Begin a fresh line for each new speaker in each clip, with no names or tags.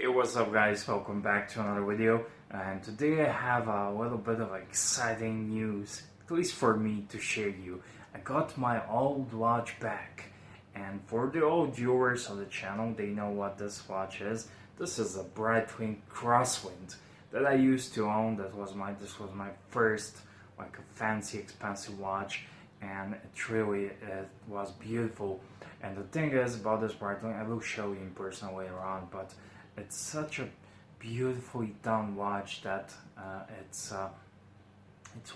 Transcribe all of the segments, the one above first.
Hey, what's up guys, welcome back to another video, and today I have a little bit of exciting news, at least for me, to share you. I got my old watch back, and for the old viewers of the channel, they know what this watch is. This is a Breitling Crosswind that I used to own. This was my first like a fancy expensive watch, and it was beautiful. And the thing is about this Breitling, I will show you in person later on, but it's such a beautifully done watch that it's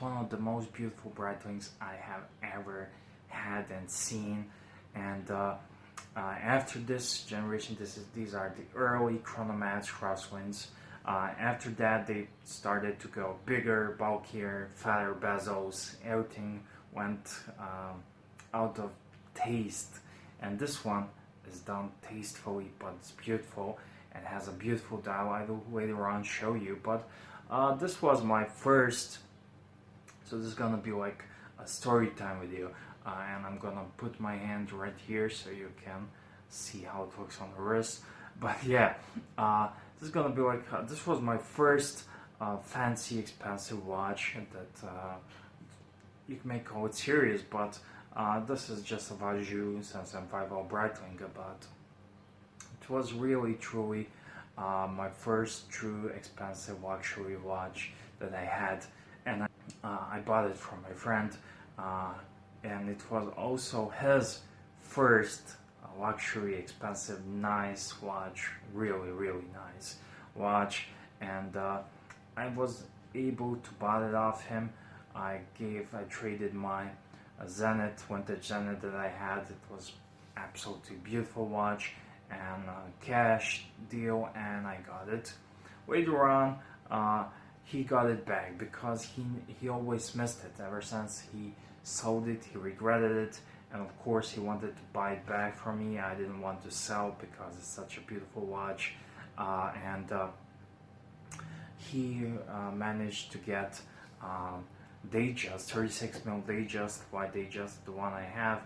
one of the most beautiful Breitlings I have ever had and seen. And after this generation, these are the early Chronomats Crosswinds. After that, they started to go bigger, bulkier, fatter bezels. Everything went out of taste, and this one is done tastefully, but it's beautiful and has a beautiful dial. I will later on show you, but this was my first, so this is gonna be like a story time video, and I'm gonna put my hand right here so you can see how it looks on the wrist. But yeah, this is gonna be like this was my first fancy expensive watch that you may call it serious, but this is just a Vaju since I'm 50 Breitling, but it was really truly my first true expensive luxury watch that I had, and I bought it from my friend, and it was also his first luxury expensive nice watch, really nice watch, and I was able to buy it off him. I traded my Zenith, vintage Zenith that I had. It was absolutely beautiful watch, and cash deal, and I got it. Later on, he got it back because he always missed it. Ever since he sold it, he regretted it, and of course he wanted to buy it back from me. I didn't want to sell because it's such a beautiful watch, and he managed to get Datejust, 36mm Datejust, white Datejust, the one I have.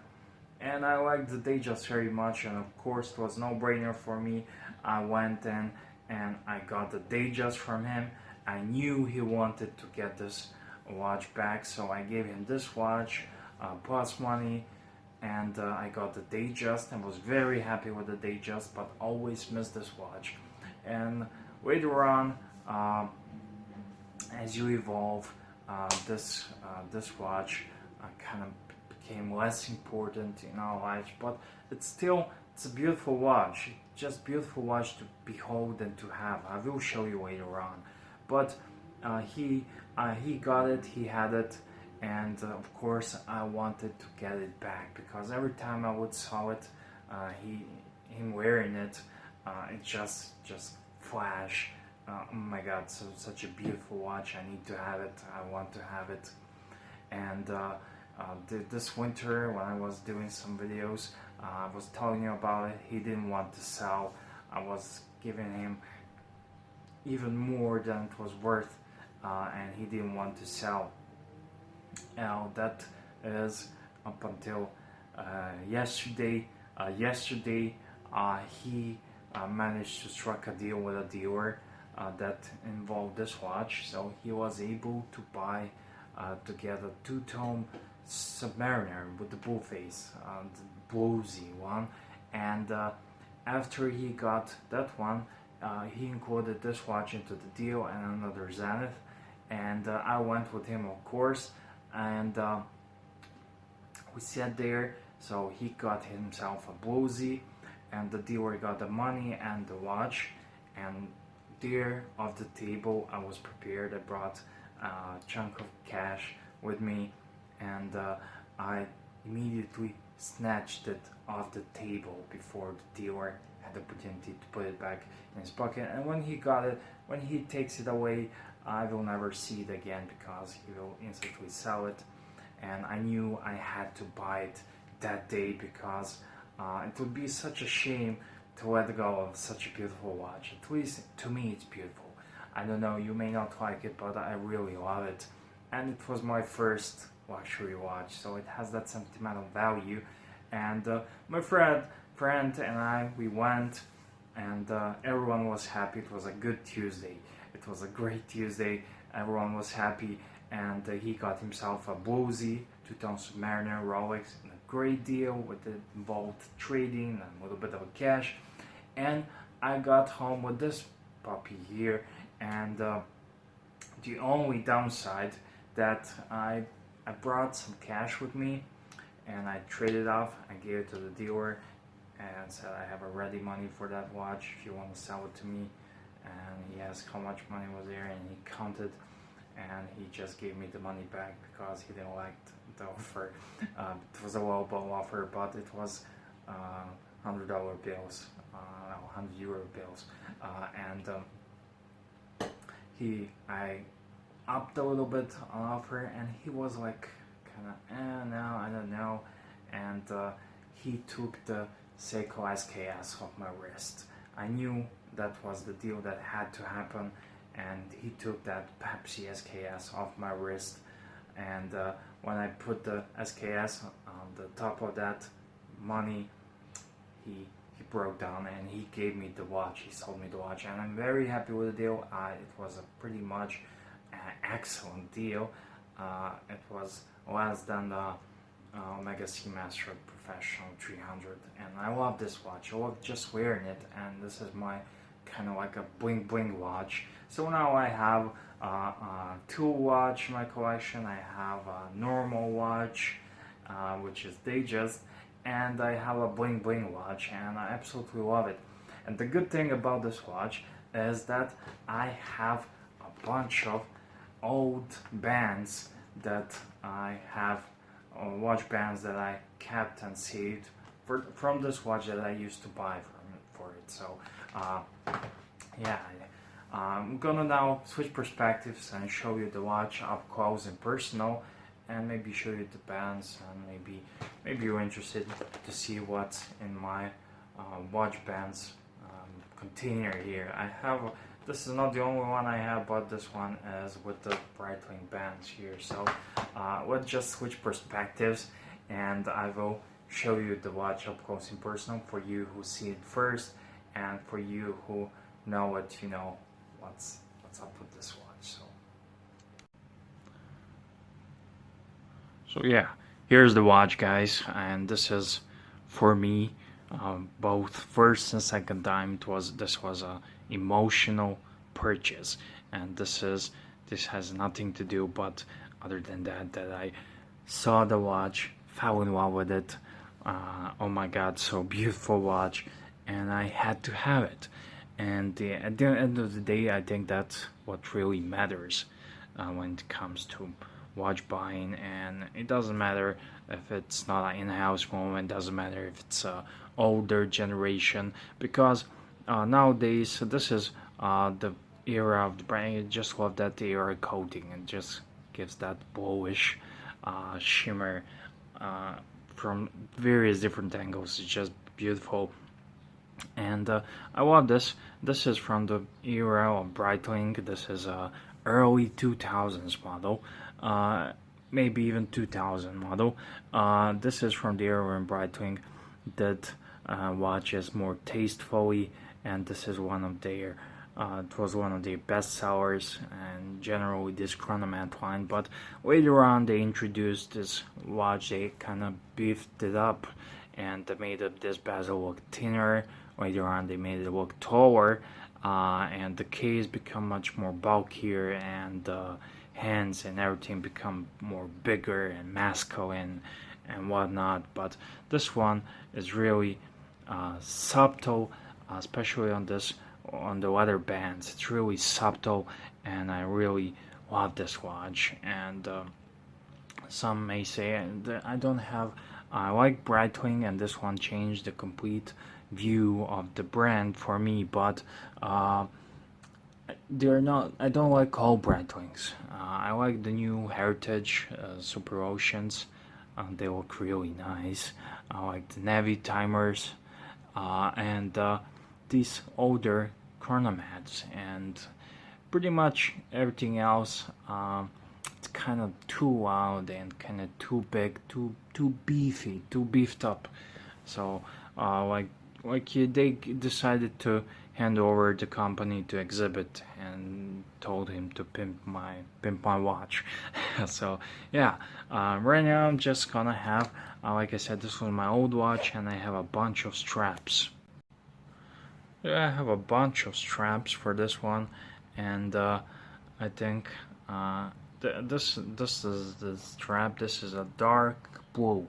And I liked the Datejust very much, and of course it was no brainer for me. I went in and I got the Datejust from him. I knew he wanted to get this watch back, so I gave him this watch plus money, and I got the Datejust and was very happy with the Datejust, but always missed this watch. And later on, as you evolve, this watch kind of became less important in our lives, but it's a beautiful watch. It's just beautiful watch to behold and to have. I will show you later on, but he got it, he had it, and of course I wanted to get it back because every time I would saw it, him wearing it, it just flash. Oh my god, such a beautiful watch. I need to have it. I want to have it. And this winter, when I was doing some videos, I was telling you about it. He didn't want to sell. I was giving him even more than it was worth, and he didn't want to sell. Now that is up until yesterday. He managed to strike a deal with a dealer that involved this watch, so he was able to buy to get a two-tone Submariner with the blue face, the bluesy one, and after he got that one, he included this watch into the deal and another Zenith, and I went with him, of course, and we sat there. So he got himself a bluesy, and the dealer got the money and the watch, and there off the table I was prepared. I brought a chunk of cash with me, and I immediately snatched it off the table before the dealer had the opportunity to put it back in his pocket. And when he got it, when he takes it away, I will never see it again because he will instantly sell it. And I knew I had to buy it that day because it would be such a shame to let go of such a beautiful watch. At least to me it's beautiful. I don't know, you may not like it, but I really love it. And it was my first luxury watch, so it has that sentimental value. And my friend and I, we went and everyone was happy. It was a good Tuesday. It was a great Tuesday. Everyone was happy, and he got himself a Bluesy 2-tone Submariner Rolex, and a great deal with the involved trading and a little bit of cash. And I got home with this puppy here, and the only downside that I brought some cash with me, and I traded off. I gave it to the dealer and said I have a ready money for that watch if you want to sell it to me. And he asked how much money was there, and he counted, and he just gave me the money back because he didn't like the offer. It was a lowball offer, but it was $100 bills, €100 bills, and I upped a little bit on offer, and he was like kind of no, I don't know, and he took the Seiko SKS off my wrist. I knew that was the deal that had to happen, and he took that Pepsi SKS off my wrist, and when I put the SKS on the top of that money, he broke down and he gave me the watch. He sold me the watch, and I'm very happy with the deal. It was a pretty much excellent deal. It was less than the Omega Seamaster Professional 300, and I love this watch. I love just wearing it, and this is my kind of like a bling bling watch. So now I have a tool watch in my collection. I have a normal watch, which is Datejust, and I have a bling bling watch, and I absolutely love it. And the good thing about this watch is that I have a bunch of old bands that I have, watch bands that I kept and saved from this watch that I used to buy for it. So yeah, I'm gonna now switch perspectives and show you the watch up close and personal, and maybe show you the bands, and maybe you're interested to see what's in my watch bands container here. This is not the only one I have, but this one is with the Breitling bands here. So let's just switch perspectives, and I will show you the watch up close and personal for you who see it first, and for you who know it, you know what's up with this watch. So yeah, here's the watch, guys, and this is for me both first and second time. This was a emotional purchase, and this has nothing to do but other than that I saw the watch, fell in love with it. Oh my god, so beautiful watch, and I had to have it. And at the end of the day, I think that's what really matters when it comes to watch buying. And it doesn't matter if it's not an in-house moment, it doesn't matter if it's older generation, because nowadays this is the era of the brand. I just love that era coating, and just gives that bluish shimmer from various different angles. It's just beautiful, and I love this. This is from the era of Breitling. This is a early 2000s model, maybe even 2000 model. This is from the era when Breitling did watches more tastefully, and this is one of their it was one of their best sellers, and generally this chronomat line. But later on they introduced this watch. They kind of beefed it up, and they made this bezel look thinner. Later on they made it look taller, and the case become much more bulkier, and the hands and everything become more bigger and masculine and whatnot. But this one is really subtle, especially on the leather bands. It's really subtle, and I really love this watch. And some may say I don't have, I like Breitling, and this one changed the complete view of the brand for me, but they're not, I don't like all Breitlings. I like the new Heritage Super Oceans. They look really nice. I like the Navy timers, and these older chronomats, and pretty much everything else. It's kind of too loud and kind of too big, too beefy, too beefed up. So like they decided to hand over the company to Exhibit and told him to pimp my watch. So yeah, right now I'm just gonna have, like I said, this was my old watch, and I have a bunch of straps. Yeah, I have a bunch of straps for this one, and I think this is the strap. This is a dark blue.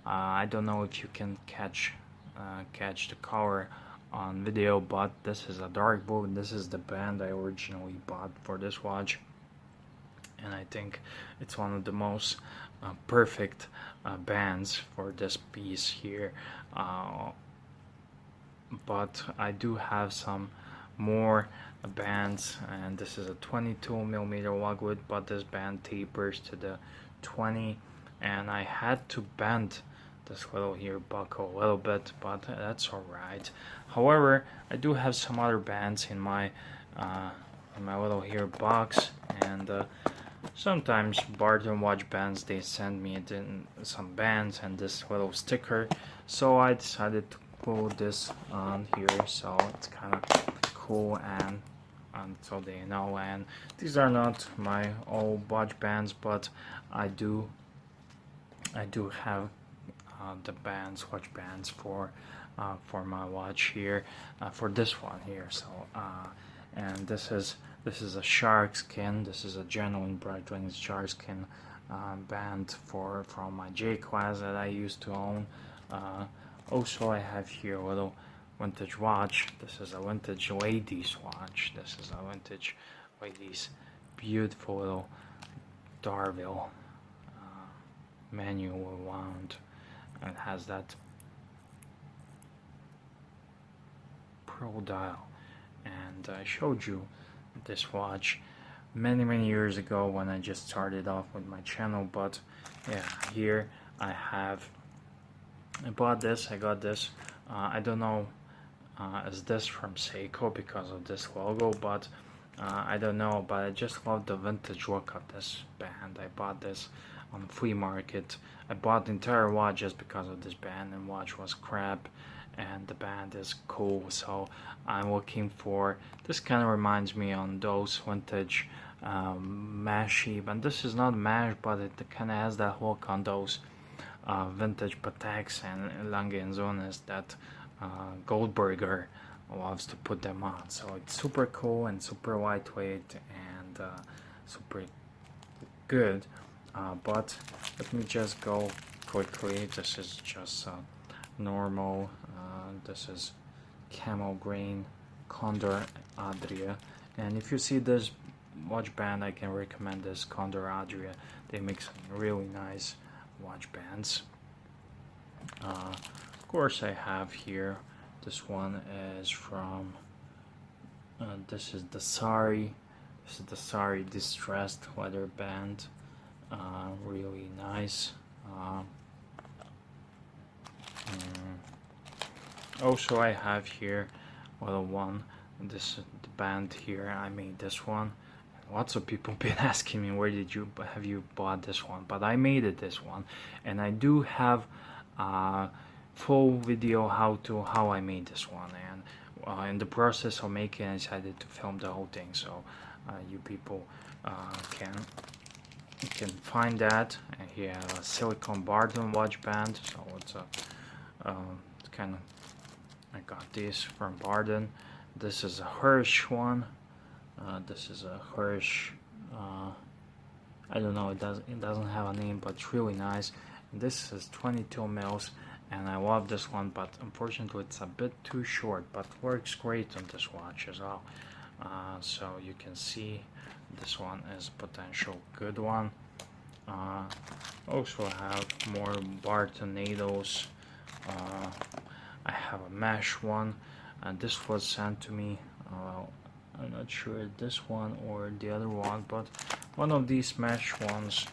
I don't know if you can catch the color on video, but this is a dark blue, and this is the band I originally bought for this watch, and I think it's one of the most perfect bands for this piece here. But I do have some more bands, and this is a 22mm lug width, but this band tapers to the 20, and I had to bend this little here buckle a little bit, but that's alright. However, I do have some other bands in my little here box, and sometimes Barton watch bands, they send me some bands and this little sticker, so I decided to glue this on here, so it's kind of cool, and so they know. And these are not my old watch bands, but I do have the watch bands for my watch here, for this one here. So and this is a shark skin. This is a genuine Breitling shark skin band from my J class that I used to own. Also, I have here a little vintage watch. This is a vintage ladies watch. This is a vintage ladies beautiful little Darville manual wound, and it has that pearl dial. And I showed you this watch many years ago when I just started off with my channel, but yeah, here I got this. I don't know, is this from Seiko because of this logo, but I don't know, but I just love the vintage look of this band. I bought this on the flea market. I bought the entire watch just because of this band, and watch was crap, and the band is cool, so I'm looking for, this kind of reminds me on those vintage mesh sheep, and this is not mesh, but it kind of has that look on those vintage Pateks and Lange & Söhnes that Goldberger loves to put them on. So it's super cool and super lightweight and super good. But let me just go quickly. This is just normal. This is camel green Condor Adria, and if you see this watch band, I can recommend this Condor Adria. They make some really nice watch bands. Of course, I have here, this one is from this is the Sari distressed leather band, really nice. Also, I have here one, this the band here. I made this one. Lots of people been asking me, where did you bought this one? But I made this one, and I do have a full video how I made this one, and in the process of making, I decided to film the whole thing, so you people can find that. And here I have a silicone Barton watch band, so it's kind of, I got this from Barton. This is a Hirsch one. This is a Hirsch. I don't know. It doesn't have a name, but it's really nice. And this is 22 mils, and I love this one, but unfortunately it's a bit too short. But works great on this watch as well. So you can see this one is a potential good one. Also have more Bartonados. I have a mesh one, and this was sent to me. I'm not sure this one or the other one, but one of these mesh ones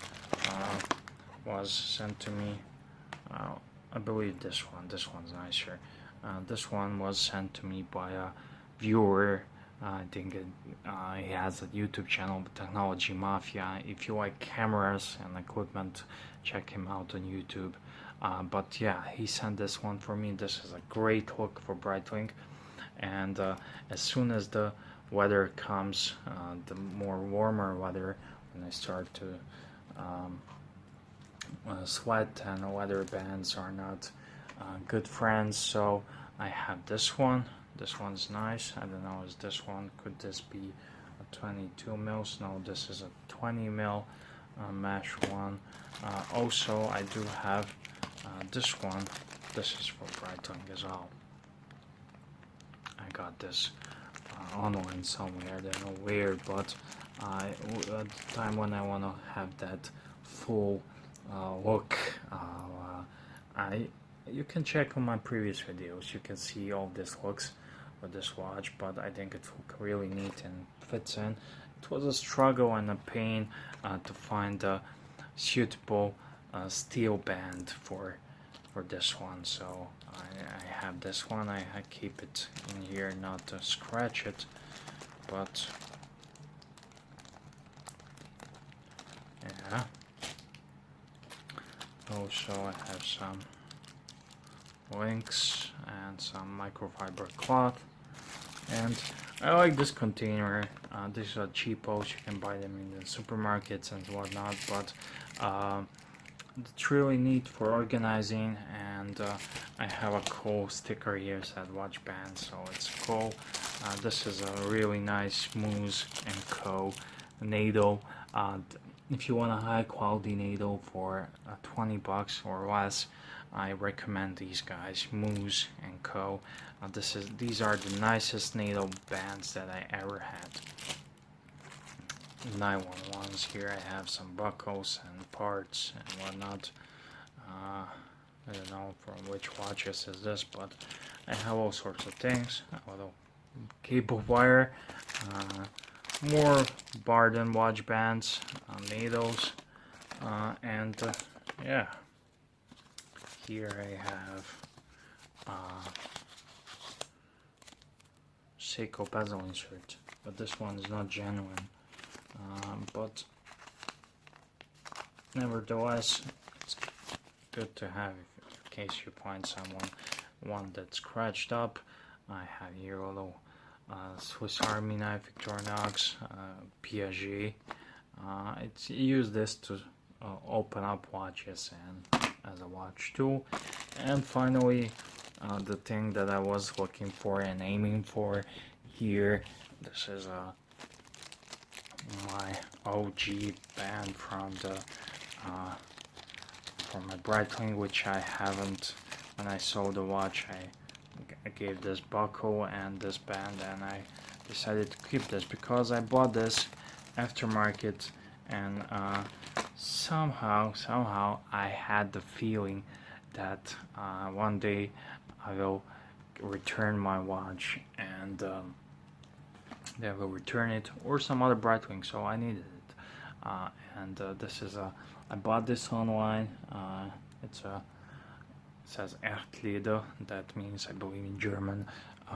was sent to me. I believe this one. This one's nicer. This one was sent to me by a viewer. I think he has a YouTube channel, Technology Mafia. If you like cameras and equipment, check him out on YouTube. but yeah, he sent this one for me. This is a great hook for Breitling, and as soon as the weather comes, the more warmer weather, when I start to sweat, and weather bands are not good friends, so I have this one. This one's nice. I don't know, is this one, could this be a 22 mils? No, this is a 20 mil mesh one. Also, I do have this one. This is for Breitling as well. I got this online somewhere. I don't know where, but at the time when I want to have that full look, you can check on my previous videos. You can see all these looks with this watch, but I think it looks really neat and fits in. It was a struggle and a pain to find a suitable steel band for this one, so I have this one. I keep it in here not to scratch it, but yeah. Also, I have some links and some microfiber cloth, and I like this container. These are cheapos, you can buy them in the supermarkets and whatnot, but it's really neat for organizing, and I have a cool sticker here that watch band, so it's cool. This is a really nice smooth and co needle. If you want a high quality needle for 20 bucks or less, I recommend these guys, Moose and Co. These are the nicest needle bands that I ever had. Nylon ones. Here I have some buckles and parts and whatnot. I don't know from which watches is this, but I have all sorts of things. A little cable wire, more Barden watch bands, needles, and yeah. Here I have Seiko bezel insert, but this one is not genuine. But nevertheless, it's good to have in case you find one that's scratched up. I have here a little Swiss Army knife, Victorinox, Piaget. It's use this to open up watches and as a watch tool. And finally, the thing that I was looking for and aiming for here, this is my OG band from my Breitling, which I haven't. When I sold the watch, I gave this buckle and this band, and I decided to keep this because I bought this aftermarket, and somehow I had the feeling that one day I will return my watch, and they will return it, or some other Breitling, so I needed it. And this is I bought this online. It says Echtleder, that means, I believe in German,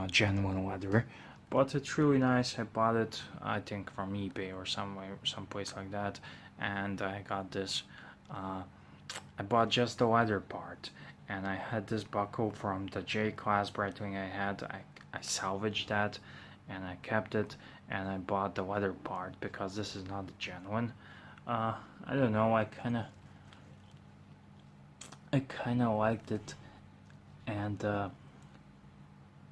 genuine leather. But it's really nice. I bought it, I think, from eBay or someplace like that, and I got this. I bought just the leather part, and I had this buckle from the J-class Breitling I had. I salvaged that, and I kept it, and I bought the leather part because this is not the genuine. I don't know. I kind of liked it, and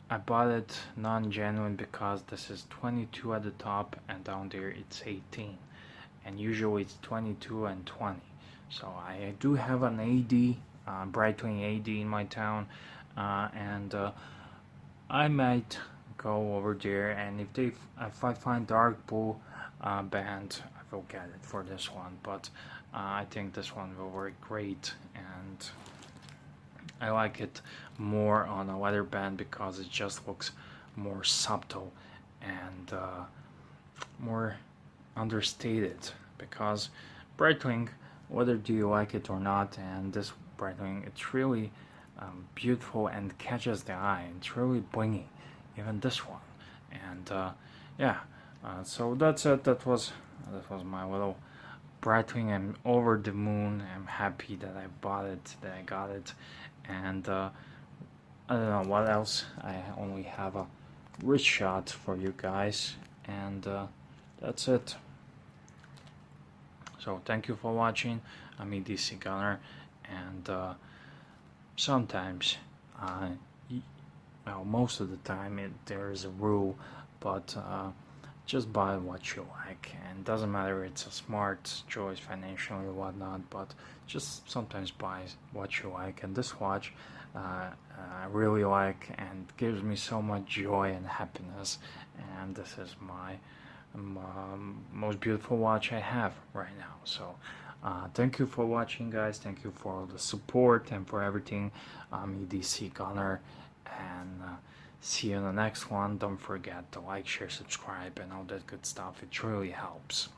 I bought it non-genuine because this is 22 at the top, and down there it's 18, and usually it's 22 and 20. So I do have an AD, Breitling AD in my town, and I might go over there, and if I find dark blue band, I will get it for this one. But I think this one will work great, and I like it more on a leather band because it just looks more subtle and more understated. Because Breitling, whether do you like it or not, and this Breitling, it's really beautiful and catches the eye. It's really blingy, even this one. And yeah, so that's it. That was my little Breitling. I'm over the moon. I'm happy that I bought it, that I got it, and I don't know what else. I only have a wrist shot for you guys, and that's it. So thank you for watching. I'm edcgunner, and sometimes, well, most of the time, there is a rule, but just buy what you like, and doesn't matter it's a smart choice financially or whatnot, but just sometimes buy what you like. And this watch I really like and gives me so much joy and happiness, and this is my most beautiful watch I have right now. So thank you for watching, guys. Thank you for all the support and for everything. I'm edcgunner, and see you in the next one. Don't forget to like, share, subscribe, and all that good stuff. It really helps.